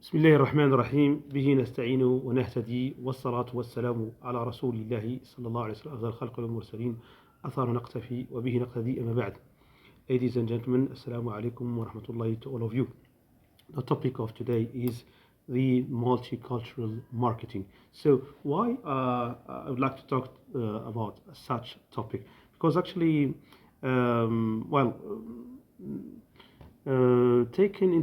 بسم الله الرحمن الرحيم به نستعين ونهتدي والصلاة والسلام على رسول الله صلى الله عليه وسلم أفضل الخلق والمرسلين أثار نقتفي وبه نقتدي أما بعد. Ladies and gentlemen, Assalamu alaikum wa rahmatullahi to all of you. The topic of today is the multicultural marketing. So why I would like to talk about such topic? Because actually, taking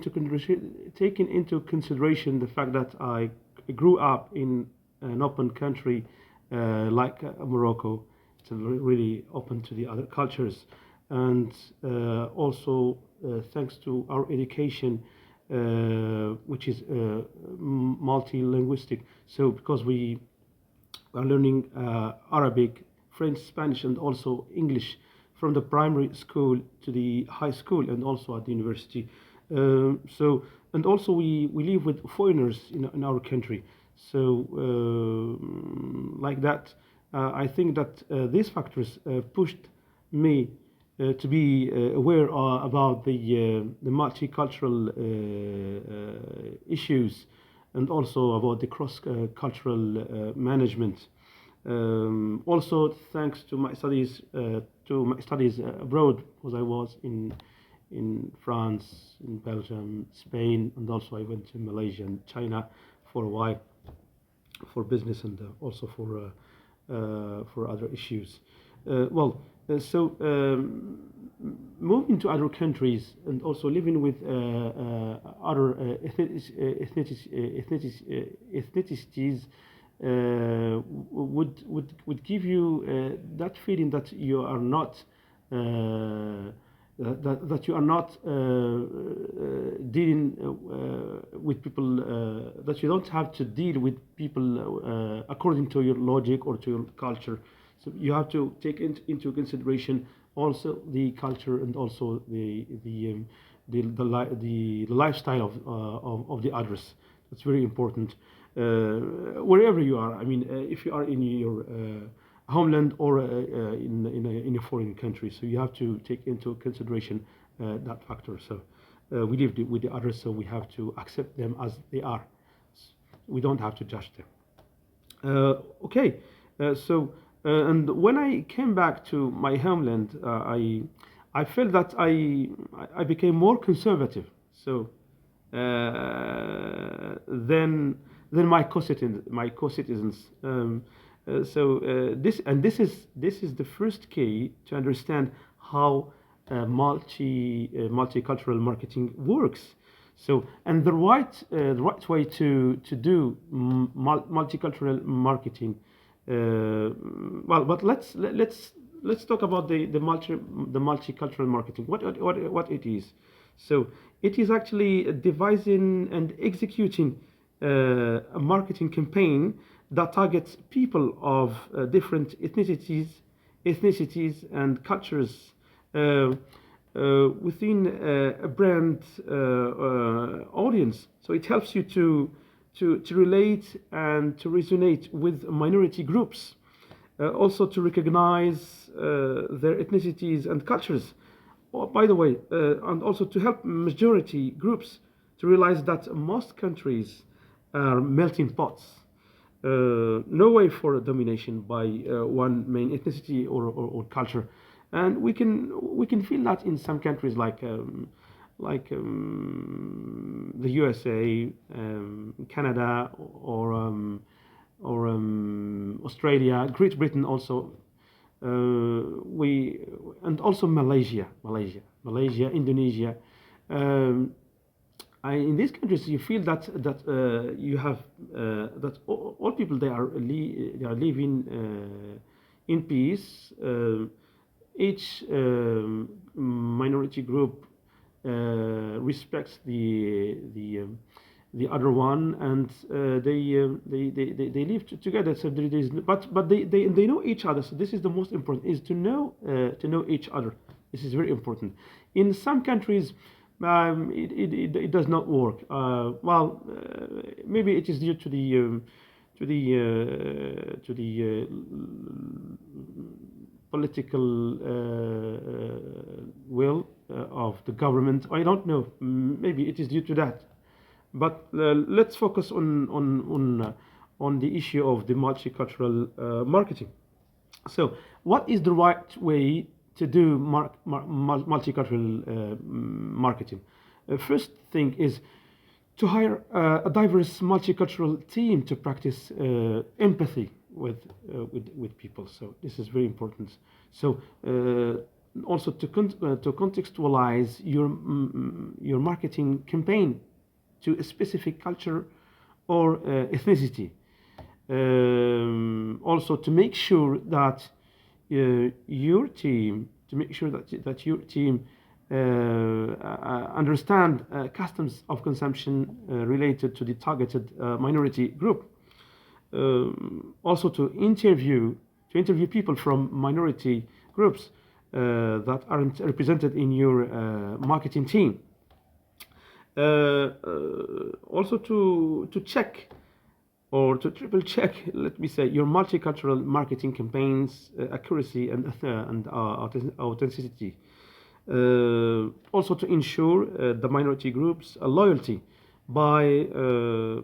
into consideration the fact that I grew up in an open country like Morocco. It's really open to the other cultures, and also thanks to our education, which is multilinguistic. So because we are learning Arabic, French, Spanish, and also English from the primary school to the high school and also at the university. And also we live with foreigners in our country. So like that, I think that these factors pushed me to be aware about the multicultural issues and also about the cross-cultural management. Also, thanks to my studies abroad, because I was in France, in Belgium, Spain, and also I went to Malaysia and China for a while for business and also for other issues. Moving to other countries and also living with other ethnicities would give you that feeling that you are not that you are not dealing with people, that you don't have to deal with people according to your logic or to your culture. So you have to take into consideration also the culture and also the lifestyle of the others. That's very important. Wherever you are, I mean, if you are in your homeland or in a foreign country, so you have to take into consideration that factor. So we live with the others, so we have to accept them as they are. We don't have to judge them. And when I came back to my homeland, I felt that I became more conservative. So than my co-citizens. This is the first key to understand how multicultural marketing works. So, and the right way to do multicultural marketing. But let's talk about the multicultural marketing. What it is. So it is actually devising and executing a marketing campaign that targets people of different ethnicities and cultures within a brand audience. So it helps you to relate and to resonate with minority groups, also to recognize their ethnicities and cultures. Oh, by the way, and also to help majority groups to realize that most countries are melting pots. No way for domination by one main ethnicity or culture, and we can feel that in some countries like the USA, Canada, or Australia, Great Britain also. And also Malaysia, Indonesia. In these countries, you feel that you have that all people they are living in peace. Each minority group respects the other one, and they live together. So there is, but they know each other. So this is the most important: is to know each other. This is very important. In some countries, it does not work. Maybe it is due to the political will of the government. I don't know. Maybe it is due to that. But let's focus on the issue of the multicultural marketing. So, what is the right way to do multicultural marketing? First thing is to hire a diverse multicultural team to practice empathy with people. So this is very important. So also to contextualize your marketing campaign to a specific culture or ethnicity. Also to make sure that your team to make sure that your team understand customs of consumption related to the targeted minority group. Also to interview people from minority groups that aren't represented in your marketing team. Also to check or to triple check, let me say, your multicultural marketing campaigns accuracy and authenticity. Also to ensure the minority groups loyalty by a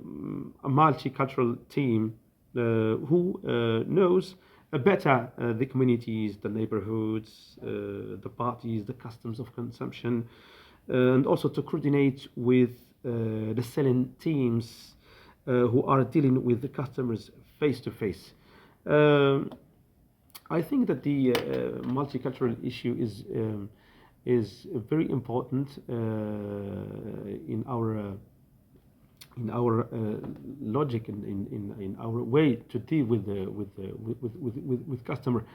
multicultural team who knows better the communities, the neighborhoods, the parties, the customs of consumption, and also to coordinate with the selling teams who are dealing with the customers face to face. I think that the multicultural issue is very important in our logic and in our way to deal with customer,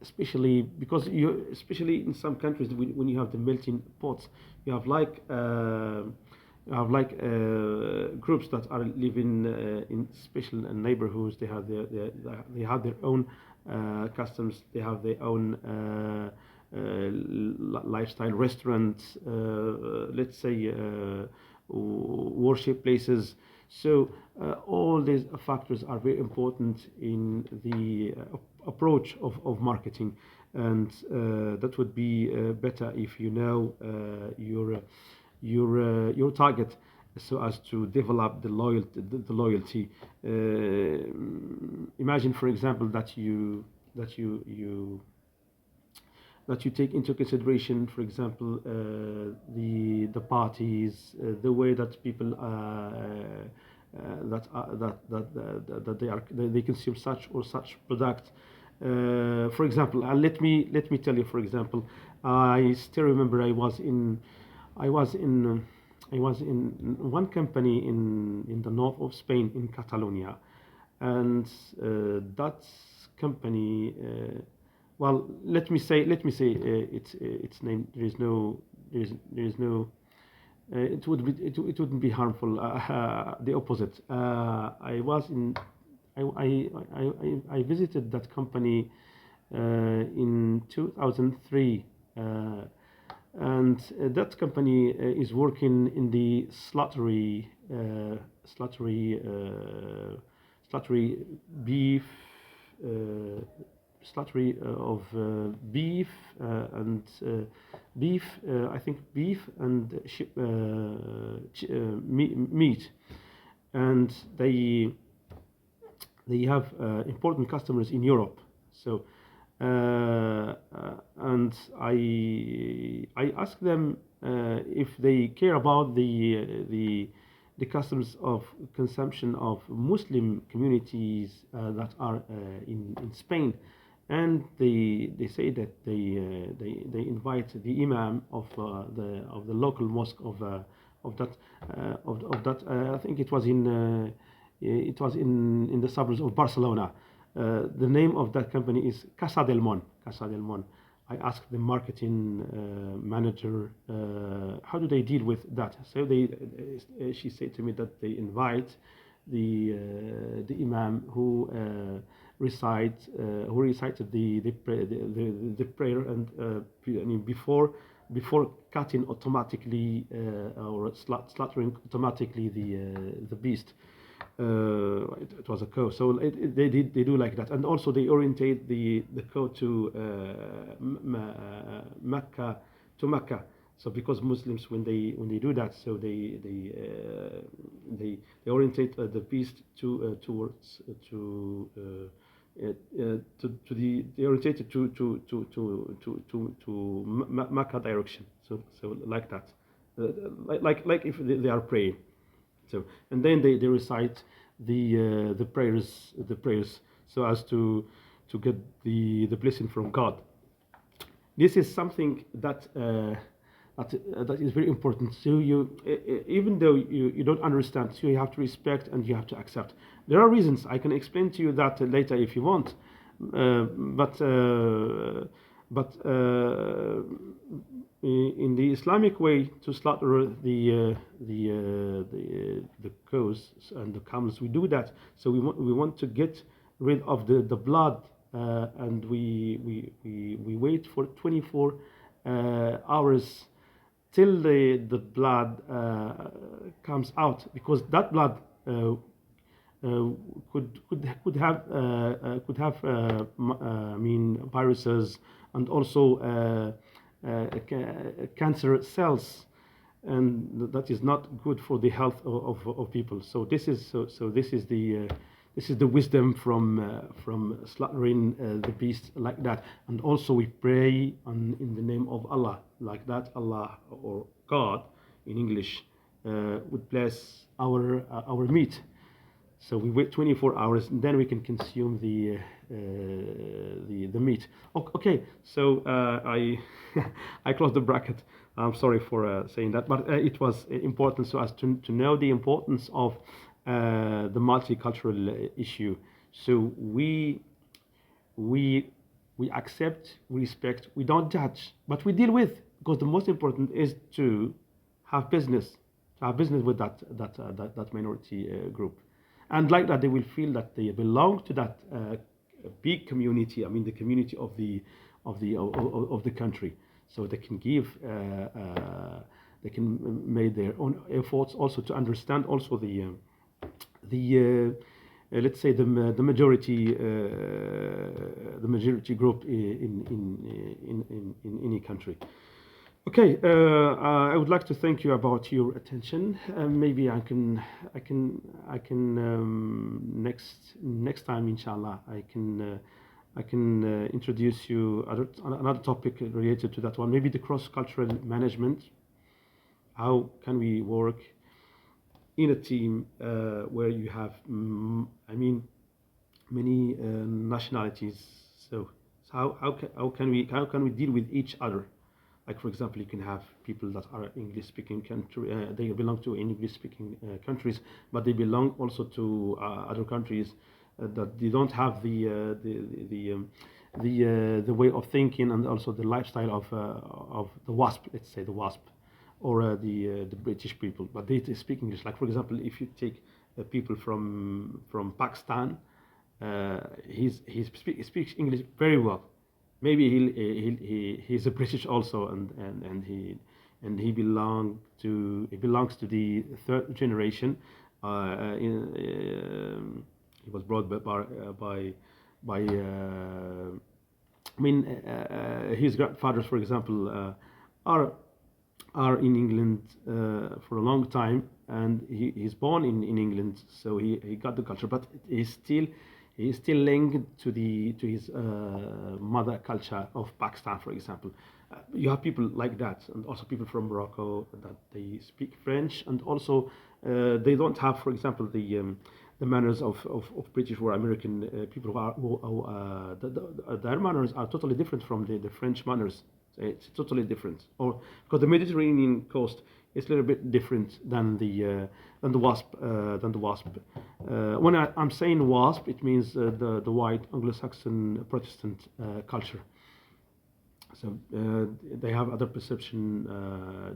especially because especially in some countries when you have the melting pots, you have groups that are living in special neighborhoods. They have their own customs. They have their own lifestyle restaurants. Let's say worship places. So all these factors are very important in the approach of marketing, and that would be better if you know your target, so as to develop the loyalty. Imagine, for example, that you take into consideration, for example, the parties, the way that people they consume such or such product. For example, let me tell you. For example, I still remember I was in one company in the north of Spain, in Catalonia, and that company. Well, let me say its name. It wouldn't be harmful. The opposite. I visited that company in 2003. And that company is working in the slaughtery beef, slaughtery of beef and beef. I think beef and meat, and they have important customers in Europe. So. And I asked them if they care about the customs of consumption of Muslim communities that are in Spain, and they say that they invite the imam of the local mosque of that. I think it was in the suburbs of Barcelona. The name of that company is Casa del Mon. Casa del Mon. I asked the marketing manager how do they deal with that. So she said to me that they invite the imam who recited the prayer, and I mean before cutting automatically or slaughtering automatically the beast. It was a cow, so they do like that, and also they orientate the cow to Mecca, So because Muslims, when they do that, so they orientate the beast towards to the they orientated to Makkah direction. So like that, like if they are praying. So and then they recite the prayers so as to get the blessing from God. This is something that is very important. So even though you don't understand, so you have to respect and you have to accept. There are reasons. I can explain to you that later if you want. Uh, but uh, but in the Islamic way to slaughter the cows and the camels, we do that. So we want to get rid of the blood, and we wait for 24 hours till the blood comes out, because that blood uh, could have I mean viruses, and also cancer cells, and that is not good for the health of people. So this is the wisdom from slaughtering the beast like that. And also we pray in the name of Allah like that. Allah, or God in English, would bless our meat. So we wait 24 hours, and then we can consume the meat. Okay, so I I closed the bracket. I'm sorry for saying that, but it was important so as to know the importance of the multicultural issue. So we we accept, we respect, we don't judge, but we deal with, because the most important is to have business, with that minority group, and like that they will feel that they belong to that big community. I mean, the community of the country, so they can give. They can make their own efforts also to understand also the let's say the majority group in any country. Okay, I would like to thank you about your attention. Maybe I can next time, inshallah, I can introduce you another topic related to that one. Maybe the cross-cultural management. How can we work in a team where you have, I mean, many nationalities? So how can we deal with each other? Like, for example, you can have people that are English-speaking country. They belong to English-speaking countries, but they belong also to other countries that they don't have the way of thinking, and also the lifestyle of the WASP. Let's say the WASP, or the British people, but they speak English. Like, for example, if you take people from Pakistan, he speaks English very well. Maybe he's a British also, and he belongs to the third generation. He was brought by I mean, his grandfathers, for example, are in England for a long time, and he's born in England, so he got the culture, but he's still linked to his mother culture of Pakistan, for example. You have people like that, and also people from Morocco that they speak French, and also they don't have, for example, the manners of British or American people their manners are totally different from the French manners. It's totally different, or because the Mediterranean coast is a little bit different than the WASP. When I'm saying WASP, it means the white Anglo-Saxon Protestant culture. So they have other perception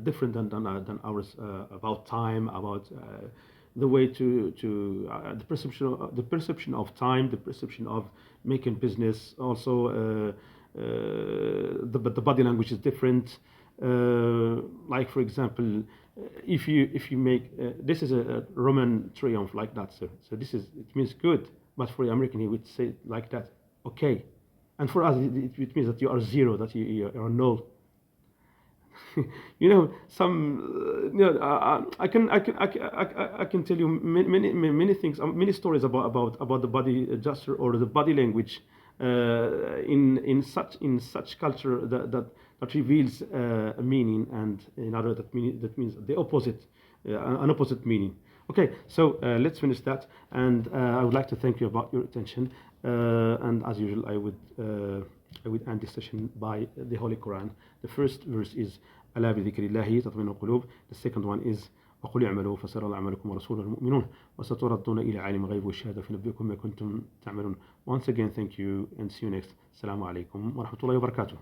different than ours about time, about the way to the perception of time, the perception of making business. Also, the body language is different. Like, for example, if you make this is a Roman triumph like that, so it means good, but for the American he would say like that, okay, and for us it means that you are zero, that you are null. I can tell you many things, many stories about the body gesture or the body language in such culture that reveals a meaning, and in other that means the opposite, an opposite meaning. Okay, so let's finish that, and I would like to thank you about your attention. And as usual, I would end this session by the Holy Quran. The first verse is ألا بذكر الله تطمئن القلوب. The second one is وقل اعملوا فسيرى الله عملكم ورسوله المؤمنون وستردون إلى عالم الغيب والشهادة فينبئكم ما كنتم تعملون. Once again, thank you and see you next. السلام عليكم ورحمة الله وبركاته.